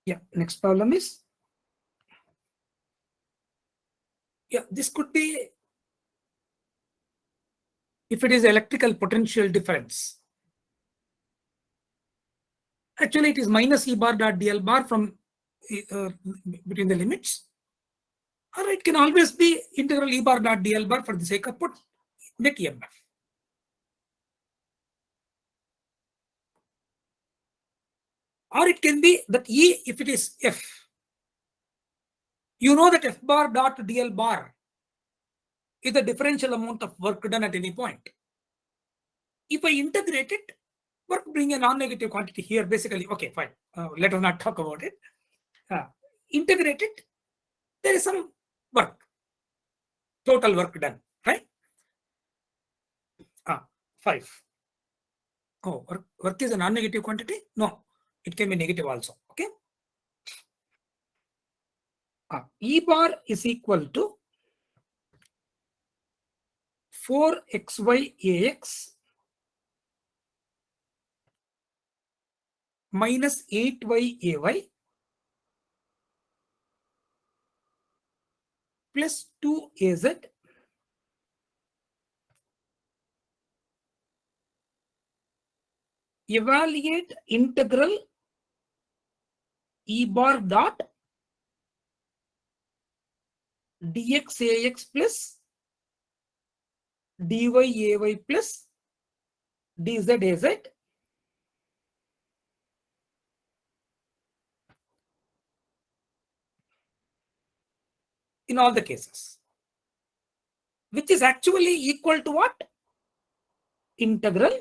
Yeah, next problem is, yeah, this could be if it is electrical potential difference. Actually, it is minus E bar dot dl bar from between the limits, or it can always be integral E bar dot dl bar for the sake of put net EMF. Or it can be that E if it is F. You know that F bar dot dl bar is the differential amount of work done at any point. If I integrate it, work bring a non-negative quantity here, basically. Okay, fine. Let us not talk about it. Integrate it, there is some work, total work done, right? 5. Oh, work is a non-negative quantity? No, it can be negative also. Okay. E bar is equal to 4xy minus 8y plus 2az evaluate integral E bar dot dxax plus dyay plus dzaz in all the cases, which is actually equal to what? Integral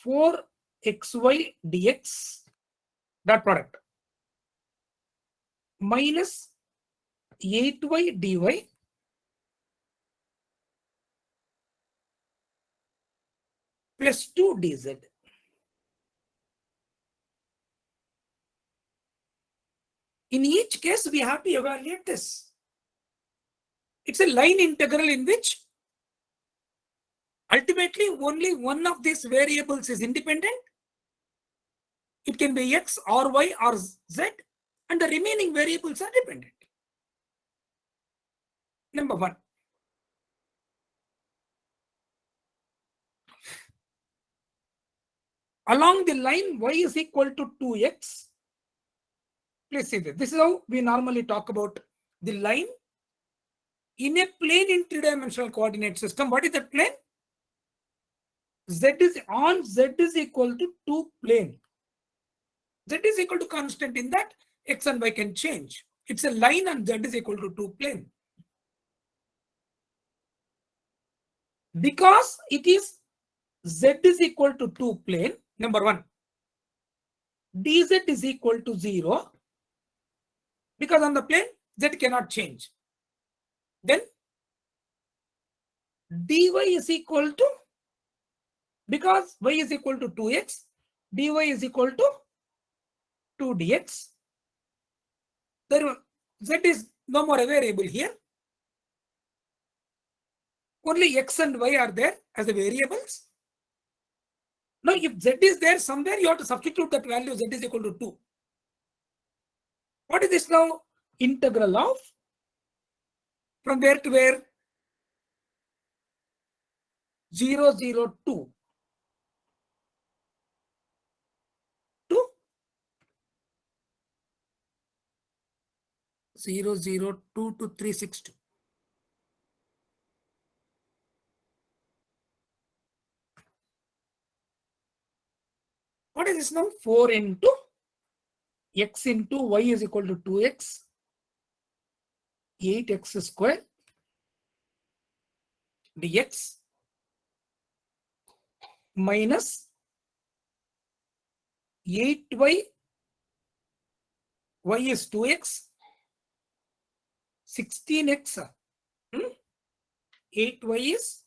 4xy dx dot product minus 8y dy plus 2 dz. In each case, we have to evaluate this. It's a line integral in which ultimately only one of these variables is independent. It can be x or y or z, and the remaining variables are dependent. Number 1. Along the line y is equal to 2x. Please see this. This is how we normally talk about the line in a plane in three-dimensional coordinate system. What is that plane? Z is equal to 2 plane. Z is equal to constant in that x and y can change. It's a line and Z is equal to 2 plane. Because it is Z is equal to 2 plane, number 1, dz is equal to 0, because on the plane Z cannot change. Then dy is equal to, because y is equal to 2x, dy is equal to 2 dx. There, Z is no more a variable here. Only x and y are there as the variables. Now, if z is there somewhere, you have to substitute that value z is equal to 2. What is this now? Integral of from where to where? 0, 0, 2 to 0, 0, 2 to 362. What is this now? 4 into x into y is equal to 2x, 8x square dx minus 8y, y is 2x, 16x, 8y is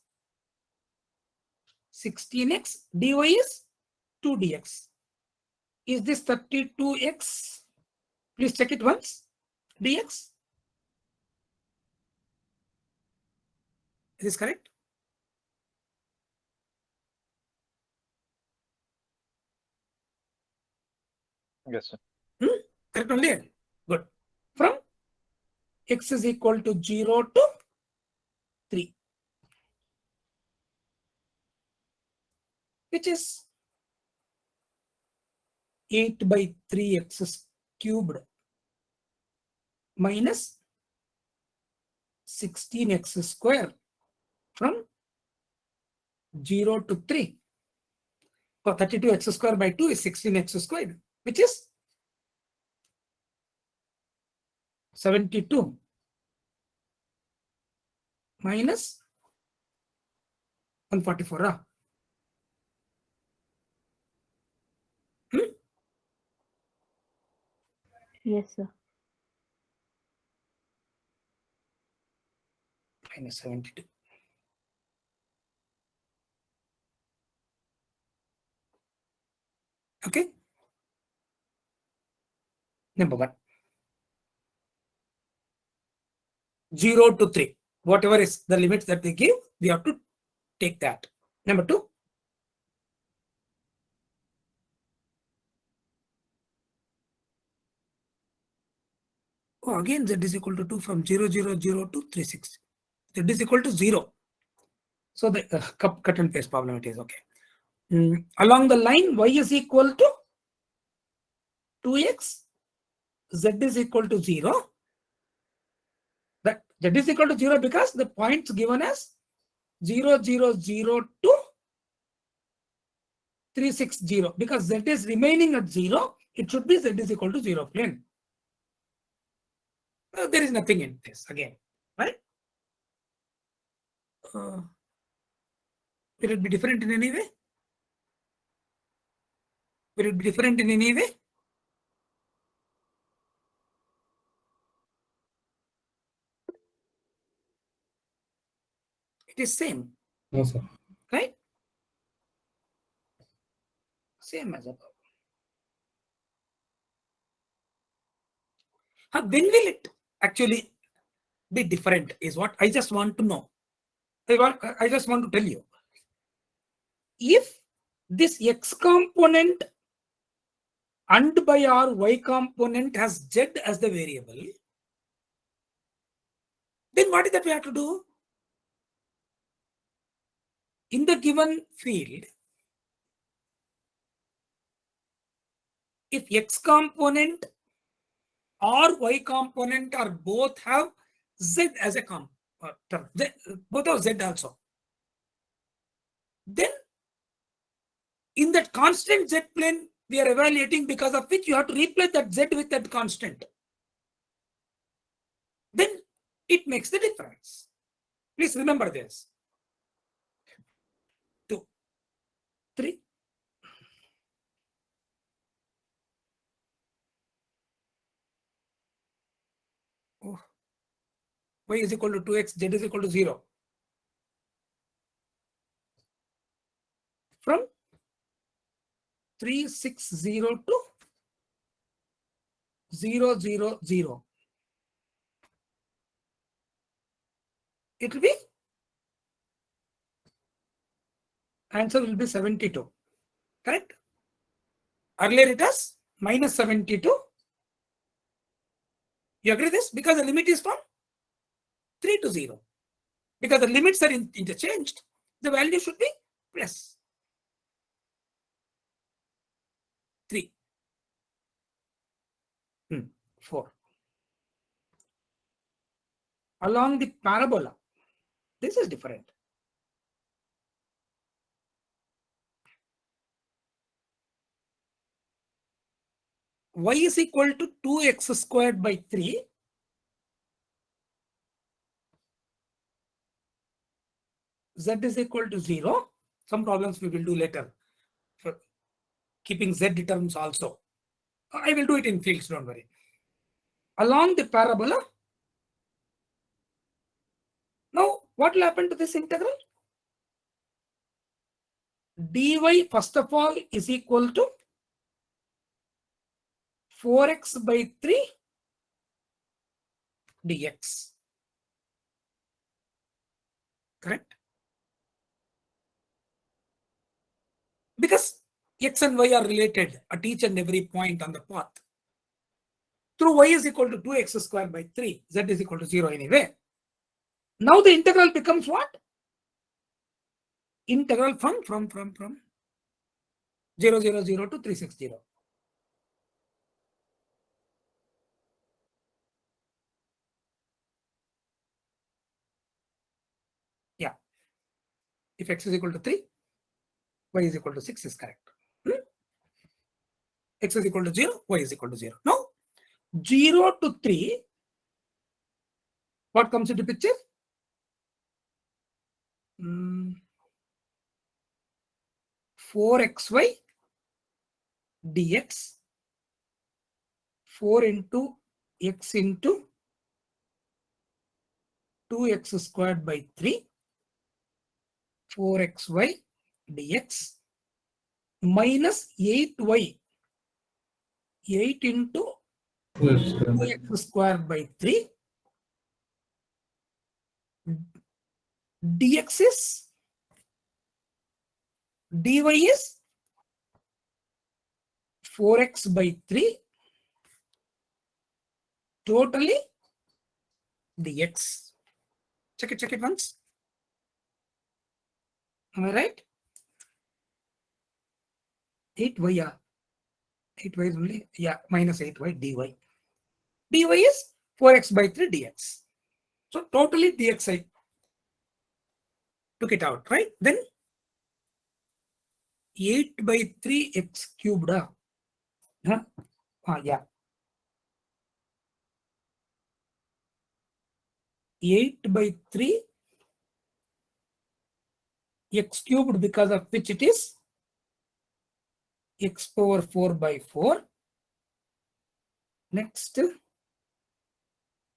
16x, dy is 2 dx. Is this 32x? Please check it once. Dx. Is this correct? Yes, sir. Correct only? Good. From x is equal to 0 to 3, which is 8 by 3x cubed minus 16x square from 0 to 3. So 32x square by 2 is 16x squared, which is 72 minus 144. Yes, sir. Minus 72. Okay. Number 1. 0 to 3. Whatever is the limits that they give, we have to take that. Number 2. Oh, again, z is equal to 2 from 0, 0, 0 to 3, 6. Z is equal to 0. So the cut and paste problem it is okay. Along the line, y is equal to 2x, z is equal to 0. That z is equal to 0 because the points given as 0, 0, 0 to 360. Because z is remaining at 0, it should be z is equal to 0 plane. There is nothing in this again, right? Will it be different in any way? Will it be different in any way? It is same. No, sir. Right? Same as above. When will it actually be different is what I just want to know. I just want to tell you. If this x component and by our y component has z as the variable, then what is that we have to do? In the given field, if x component or y component or both have z as a term, both of z also, then in that constant z plane we are evaluating, because of which you have to replace that z with that constant. Then it makes the difference. Please remember this. 2, 3. Oh. Y is equal to 2x, z is equal to 0. From 360 to 000. It will be, answer will be 72. Correct? Earlier it was minus 72. You agree this? Because the limit is from 3 to 0. Because the limits are interchanged, the value should be plus 3. 4. Along the parabola, this is different. Y is equal to 2x squared by 3. Z is equal to 0. Some problems we will do later for keeping z terms also. I will do it in fields, don't worry. Along the parabola, now what will happen to this integral? Dy first of all is equal to 4x by 3 dx. Correct? Because X and Y are related at each and every point on the path. Through y is equal to 2x square by 3, z is equal to 0 anyway. Now the integral becomes what? Integral from 0, 0, 0 to 360. Yeah. If x is equal to 3, y is equal to 6 is correct. X is equal to 0, y is equal to 0. Now, 0 to 3, what comes into picture? 4xy dx, 4 into x into 2x squared by 3, 4xy dx minus 8y, 8 into 2x squared by 3, dx is, dy is 4x by 3, totally dx. Check it once. Am I right? 8y, yeah. 8y is only, yeah, minus 8y dy. Dy is 4x by 3 dx. So totally dx I took it out, right? Then 8 by 3 x cubed. Yeah. 8 by 3 x cubed, because of which it is x power 4 by 4. Next,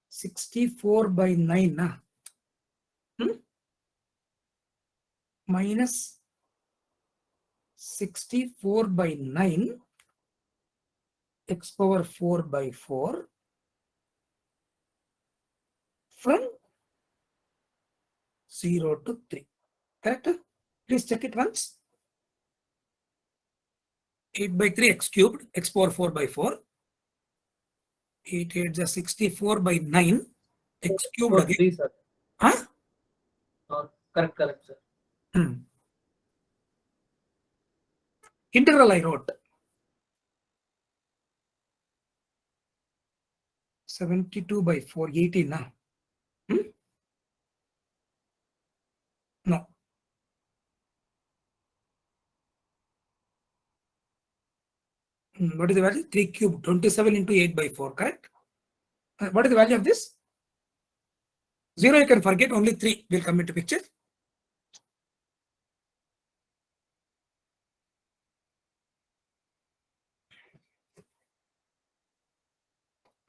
64 by 9. Minus 64 by 9 x power 4 by 4 from 0 to 3. Correct? Please check it once. 8 by 3 x cubed, x power 4 by 4. 8 8 is 64 by 9 x cubed again. 3, sir. Huh? Correct, sir. Integral I wrote. 72 by 4, 18. No. What is the value? 3 cubed, 27 into 8 by 4, correct? What is the value of this? 0 you can forget, only 3 will come into picture.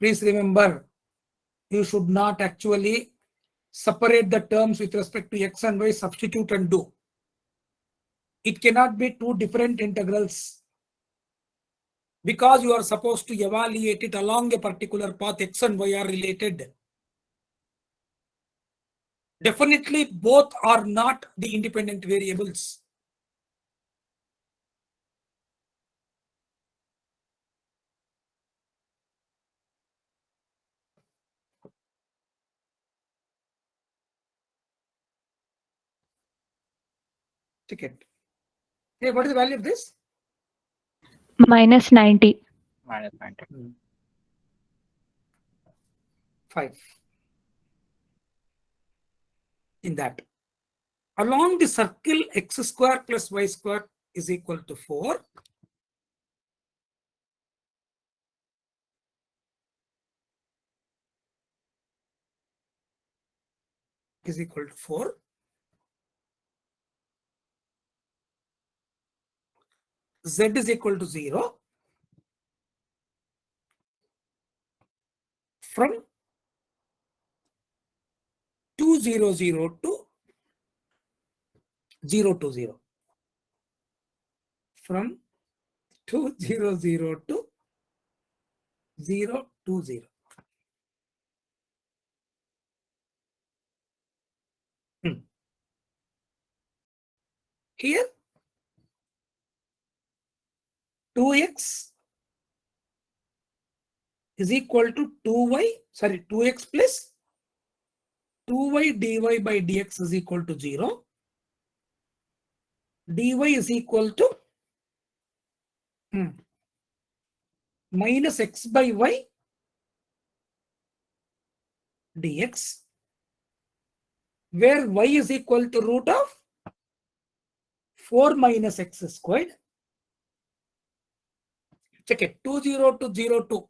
Please remember, you should not actually separate the terms with respect to x and y, substitute and do. It cannot be two different integrals, because you are supposed to evaluate it along a particular path. X and y are related. Definitely both are not the independent variables. Check it. Hey, what is the value of this? Minus 90. Minus 90. 5. In that, along the circle, x square plus y square is equal to 4. Is equal to 4. Z is equal to 0 from 200 to 020. From 200 to 020. Here, 2x is equal to 2x plus 2y dy by dx is equal to 0. dy is equal to minus x by y dx, where y is equal to root of 4 minus x squared. Check it, 20 to 02.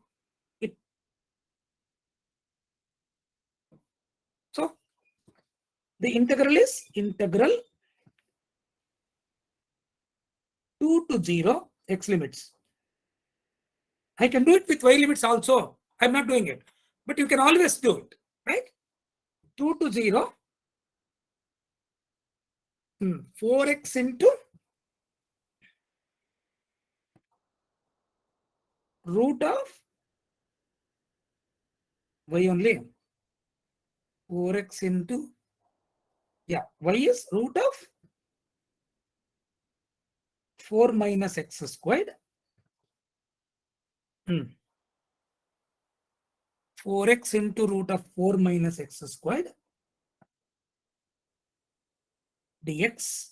So the integral is integral 2 to 0 x limits. I can do it with y limits also. I'm not doing it, but you can always do it, right? 2 to 0, 4x into root of y only. 4x into, yeah, y is root of 4 minus x squared. 4x into root of 4 minus x squared dx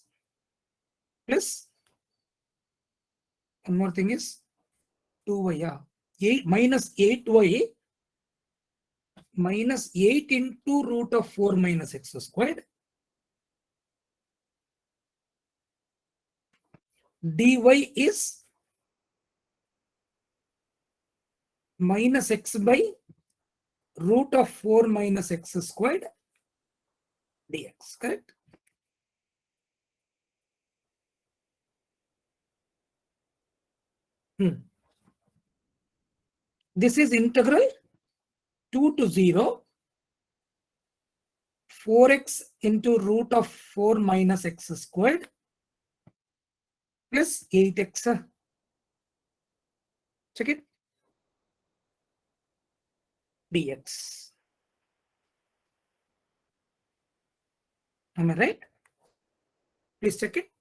plus one more thing is 2y, yeah, 8 minus 8y minus 8 into root of 4 minus x squared dy is minus x by root of 4 minus x squared dx, correct? This is integral 2 to 0 4x into root of 4 minus x squared plus 8x. Check it. Dx. Am I right? Please check it.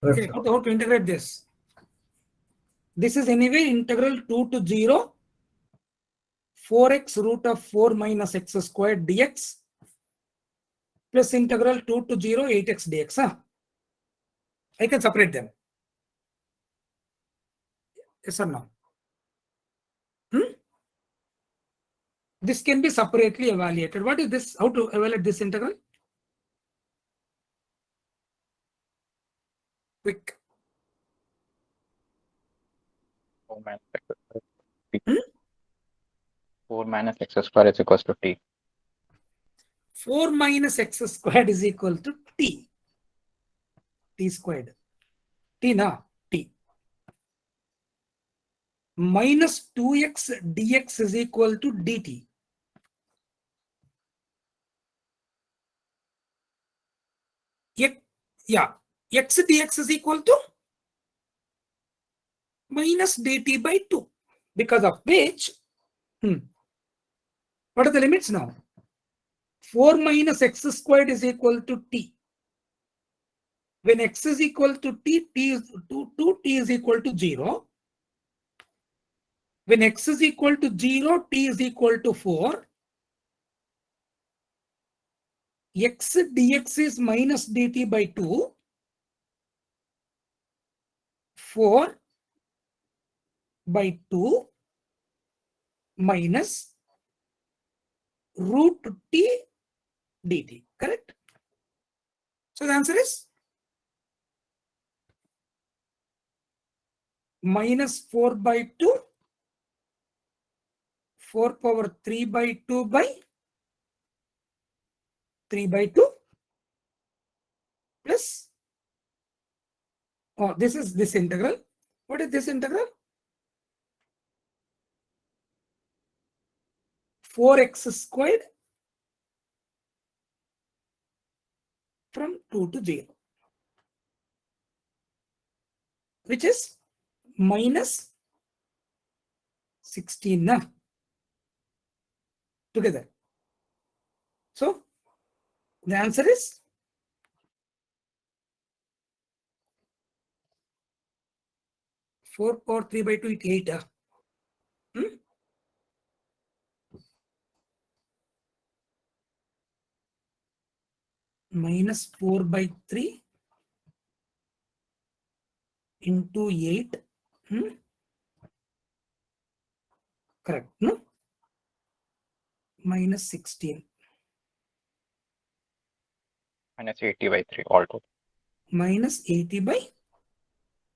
Okay, how to integrate this? This is anyway integral 2 to 0 4x root of 4 minus x squared dx plus integral 2 to 0 8x dx. I can separate them. Yes or no? This can be separately evaluated. What is this? How to evaluate this integral? Quick. 4 minus x square. 4 minus x square is equals to t. 4 minus x squared is equal to t. T squared. T na? T. Minus 2x dx is equal to dt. Yeah. X dx is equal to minus dt by 2. Because of which, what are the limits now? 4 minus x squared is equal to t. When x is equal to t, t is to t is equal to 0. When x is equal to 0, t is equal to 4. X dx is minus dt by 2. 4 by 2 minus root t dt, correct? So the answer is minus 4 by 2, 4 power 3 by 2 by 3 by 2 plus, this is this integral. What is this integral? 4x squared from 2 to 0, which is minus 16 together. So the answer is 4 power 3 by 2 is 8. Minus 4 by 3 into 8. Correct, no? Minus 16. Minus 80 by 3 all total. Minus 80 by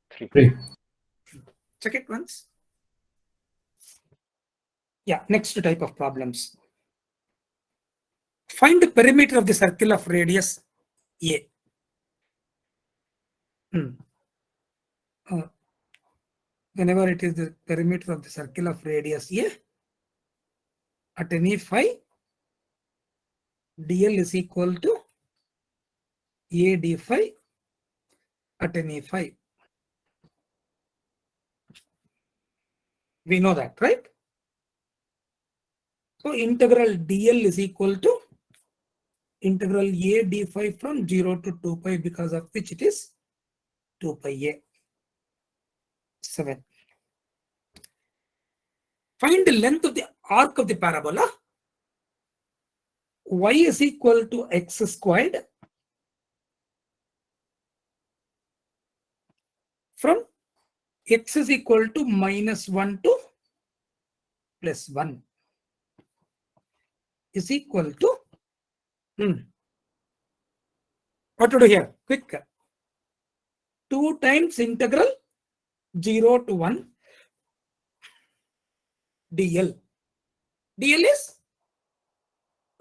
3. check it once. Yeah, next type of problems. Find the perimeter of the circle of radius A. Whenever it is the perimeter of the circle of radius A, at any phi, dl is equal to A d phi at any phi. We know that, right? So integral dl is equal to integral A d phi from 0 to 2 pi, because of which it is 2 pi A. 7. Find the length of the arc of the parabola. Y is equal to x squared from x is equal to minus 1 to plus 1 is equal to what to do here? Quick. 2 times integral 0 to 1 dl. dl is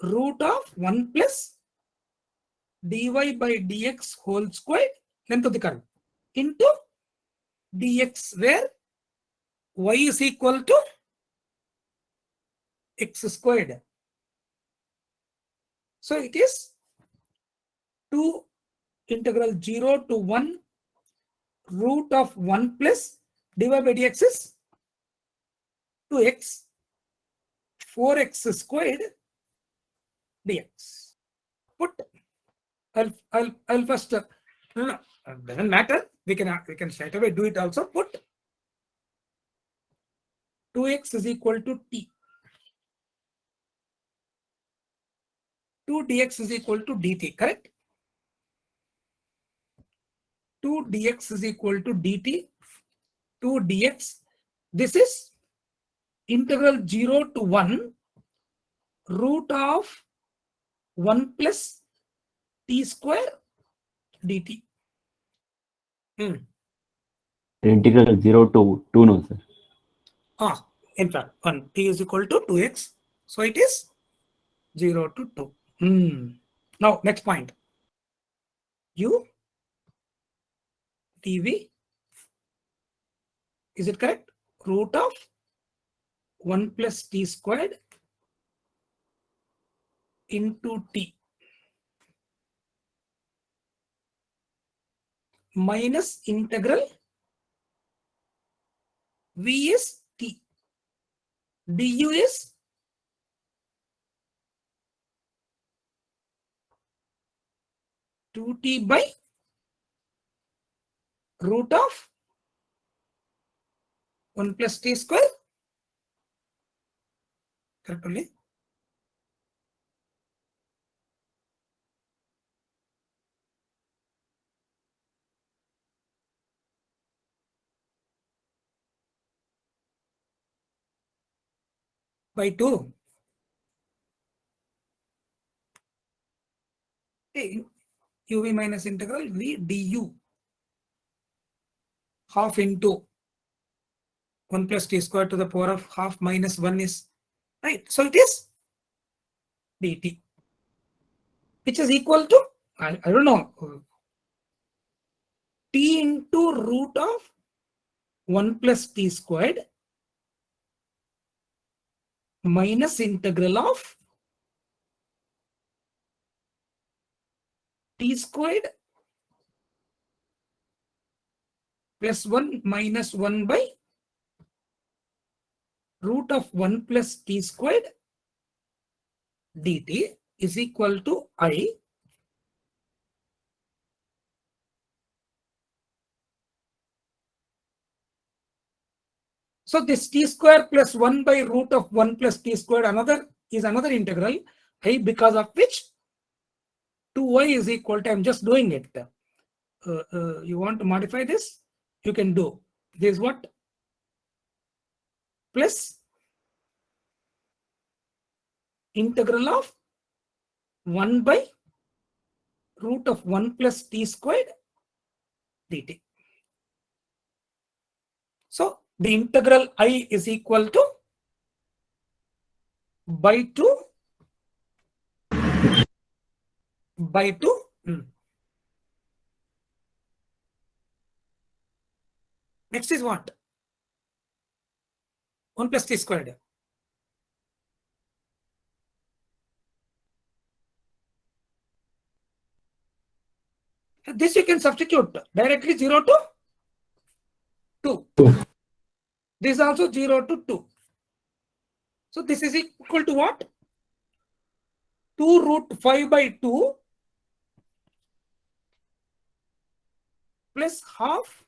root of 1 plus dy by dx whole square, length of the curve, into dx, where y is equal to x squared. So it is 2 integral 0 to 1 root of 1 plus dy by dx is 2x, 4x squared dx. Put, I'll first, no, doesn't matter. We can straight away do it also. Put 2x is equal to t. 2 dx is equal to dt, correct? 2 dx is equal to dt. 2 dx. This is integral 0 to 1 root of 1 plus t square dt. Integral 0 to 2, no, sir. In fact, 1 t is equal to 2x. So it is 0 to 2. Now, next point. U dv, is it correct? Root of 1 plus t squared into t minus integral v is t, du is two t by root of 1 plus t square. Correct only? By 2. Hey, uv minus integral v du half into 1 plus t square to the power of half minus 1 is right. So it is dt, which is equal to, I don't know, t into root of 1 plus t squared minus integral of t squared plus 1 minus 1 by root of 1 plus t squared dt is equal to I So this t square plus 1 by root of 1 plus t squared is another integral, because of which 2y is equal to, I'm just doing it. You want to modify this? You can do. This is what? Plus integral of 1 by root of 1 plus t squared dt. So the integral I is equal to by 2 by 2. Next is what? 1 plus t squared. This you can substitute directly 0 to 2. This is also 0 to 2. So this is equal to what? 2 root 5 by 2 plus half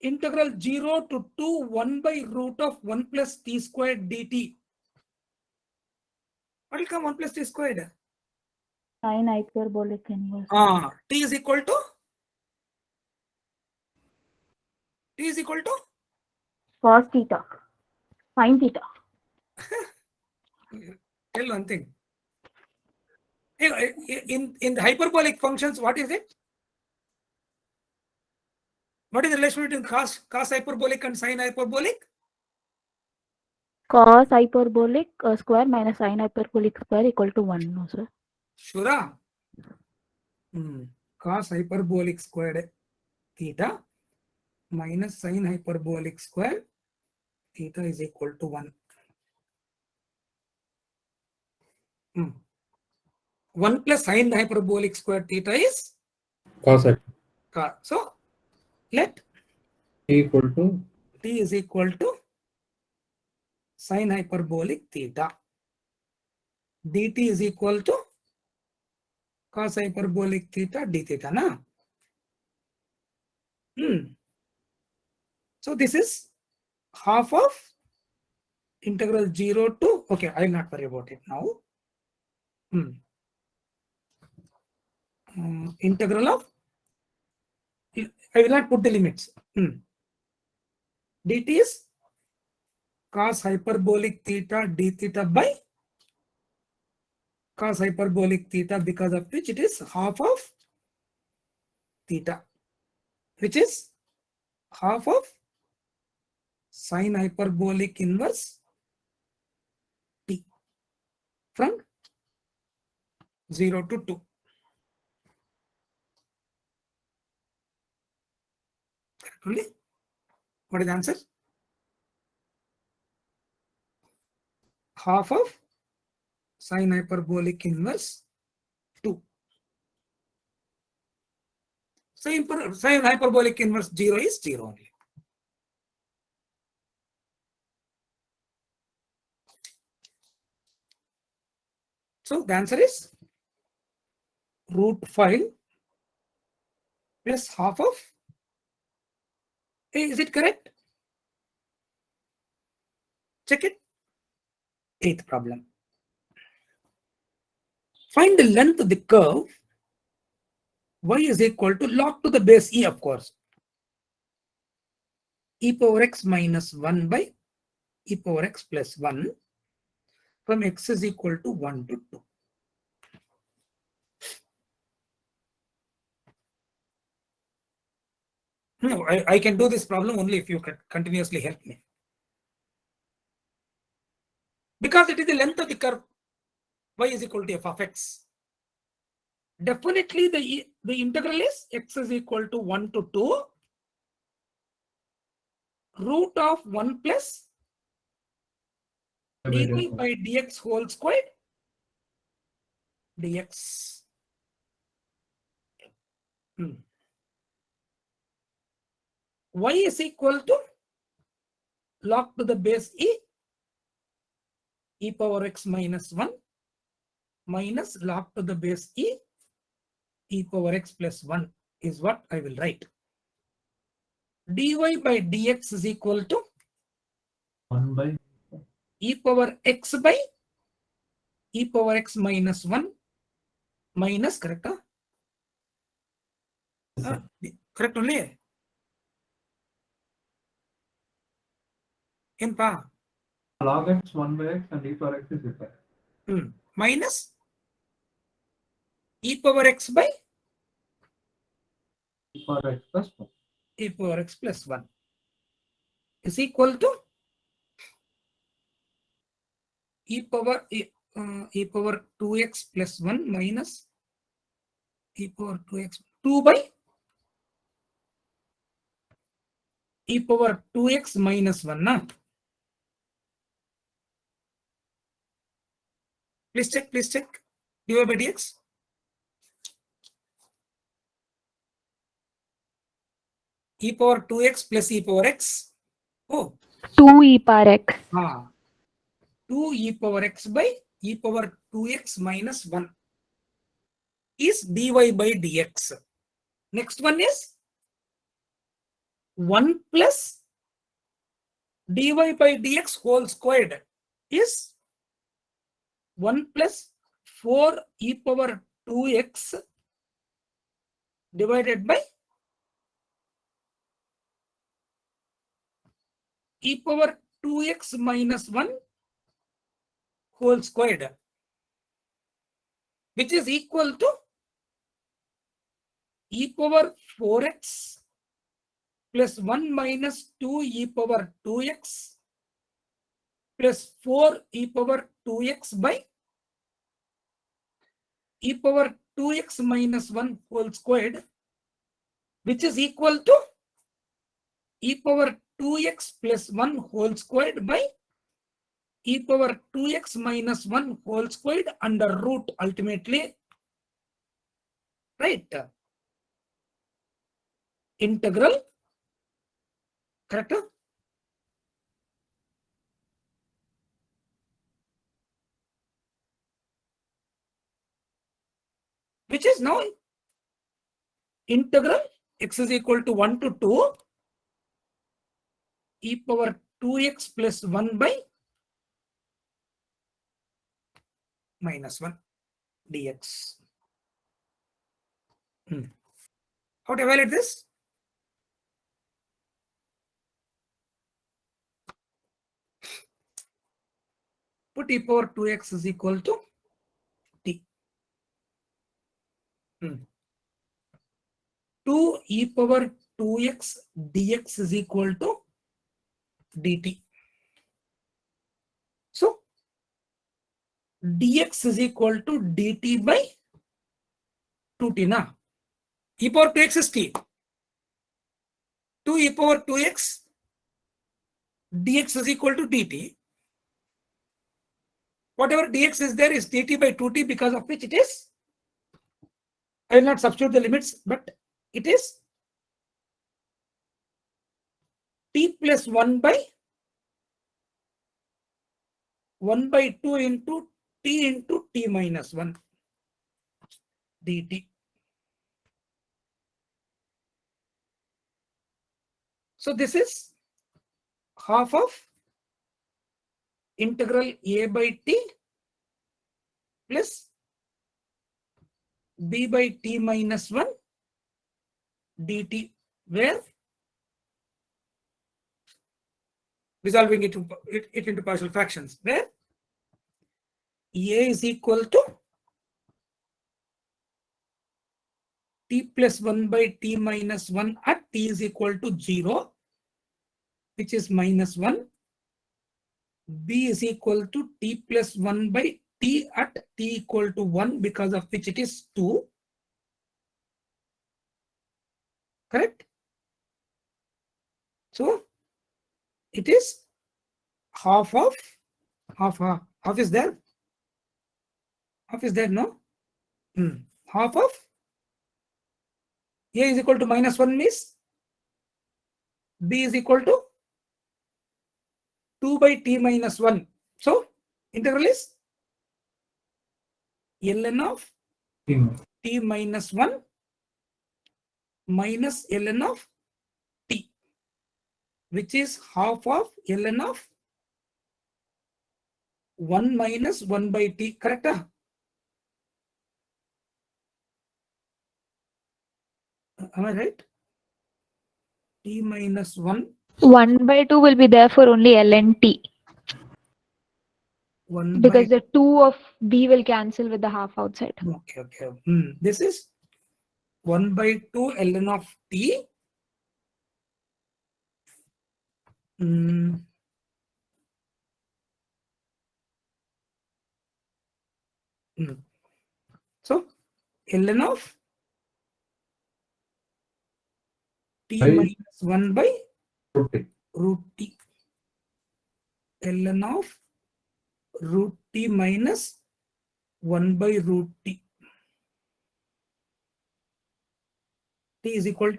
integral 0 to 2 1 by root of 1 plus t squared dt. What will come 1 plus t squared? Sine hyperbolic inverse. T is equal to? T is equal to? Cos theta. Sine theta. Tell one thing. In the hyperbolic functions, what is it? What is the relation between cos hyperbolic and sine hyperbolic? Cos hyperbolic square minus sine hyperbolic square equal to 1. No, sir. Sure. Cos hyperbolic squared theta minus sine hyperbolic square theta is equal to 1. 1 plus sine hyperbolic square theta is Cos it. So let T equal to t is equal to sine hyperbolic theta. dt is equal to cos hyperbolic theta d theta. Na? So this is half of integral 0 to, okay, I will not worry about it now. Integral of, I will not put the limits. dt is cos hyperbolic theta d theta by cos hyperbolic theta, because of which it is half of theta, which is half of sine hyperbolic inverse t from 0 to 2. Only? What is the answer? Half of sine hyperbolic inverse 2. Sine hyperbolic inverse 0 is 0 only. So the answer is root 5 plus half of. Is it correct? Check it. 8th problem. Find the length of the curve y is equal to log to the base e, of course. E power x minus 1 by e power x plus 1 from x is equal to 1 to 2. No, I can do this problem only if you can continuously help me. Because it is the length of the curve y is equal to f of x. Definitely the integral is x is equal to 1 to 2 root of 1 plus dy by dx whole squared dx. Y is equal to log to the base e power x minus 1 minus log to the base e power x plus 1 is what I will write. Dy by dx is equal to 1 by e power x by e power x minus 1 minus, correct? Correct only. Enpa. log x 1 by x and e power x is equal. Minus e power x by E power x plus 1. e power x plus 1 is equal to e power 2x plus 1 minus e power 2x 2 by e power 2x minus 1. Na? Please check. dy by dx. E power 2x plus e power x. Oh. 2 e power x. 2 e power x by e power 2x minus 1 is dy by dx. Next one is 1 plus dy by dx whole squared is 1 plus 4 e power 2x divided by e power 2x minus 1 whole squared, which is equal to e power 4x plus 1 minus 2 e power 2x plus 4 e power 2x by e power 2x minus 1 whole squared, which is equal to e power 2x plus 1 whole squared by e power 2x minus 1 whole squared under root ultimately, right? Integral, correct? Which is now integral x is equal to 1 to 2 e power 2x plus 1 by minus 1 dx. How to evaluate this? Put e power 2x is equal to t. 2 e power 2x dx is equal to dt. So dx is equal to dt by 2t. Na? E power 2x is t. 2 e power 2x dx is equal to dt. Whatever dx is there is dt by 2t, because of which it is, I will not substitute the limits, but it is t plus 1 by 1 by 2 into t minus 1 dt. So this is half of integral a by t plus b by t minus 1 dt, where resolving it into partial fractions, where a is equal to t plus 1 by t minus 1 at t is equal to 0, which is minus 1. B is equal to t plus 1 by t at t equal to 1, because of which it is 2. Correct? So it is half of half is there. Half is there, no? Half of a is equal to minus 1 means b is equal to 2 by t minus 1. So integral is ln of t minus 1 minus ln of t, which is half of ln of 1 minus 1 by t, correct? Am I right? T minus 1. 1 by 2 will be there for only L and T. 1 Because by, the 2 of B will cancel with the half outside. okay. This is 1 by 2 ln of t. So ln of t By minus 1 by root root t. Ln of root t minus 1 by root t. T is equal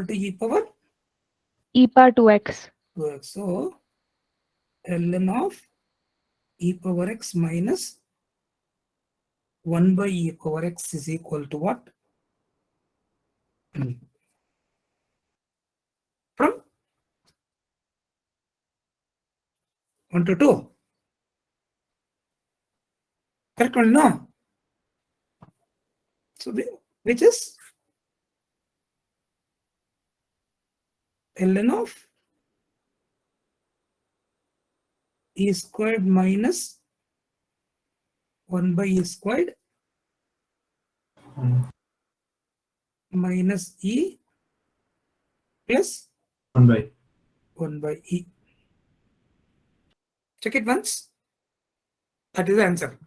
to e power E power 2x. 2x. So ln of e power x minus 1 by e power x is equal to what? From 1 to 2. Correct one, no? So which is ln of e squared minus 1 by e squared minus e plus 1 by 1 by e. Check it once. That is the answer.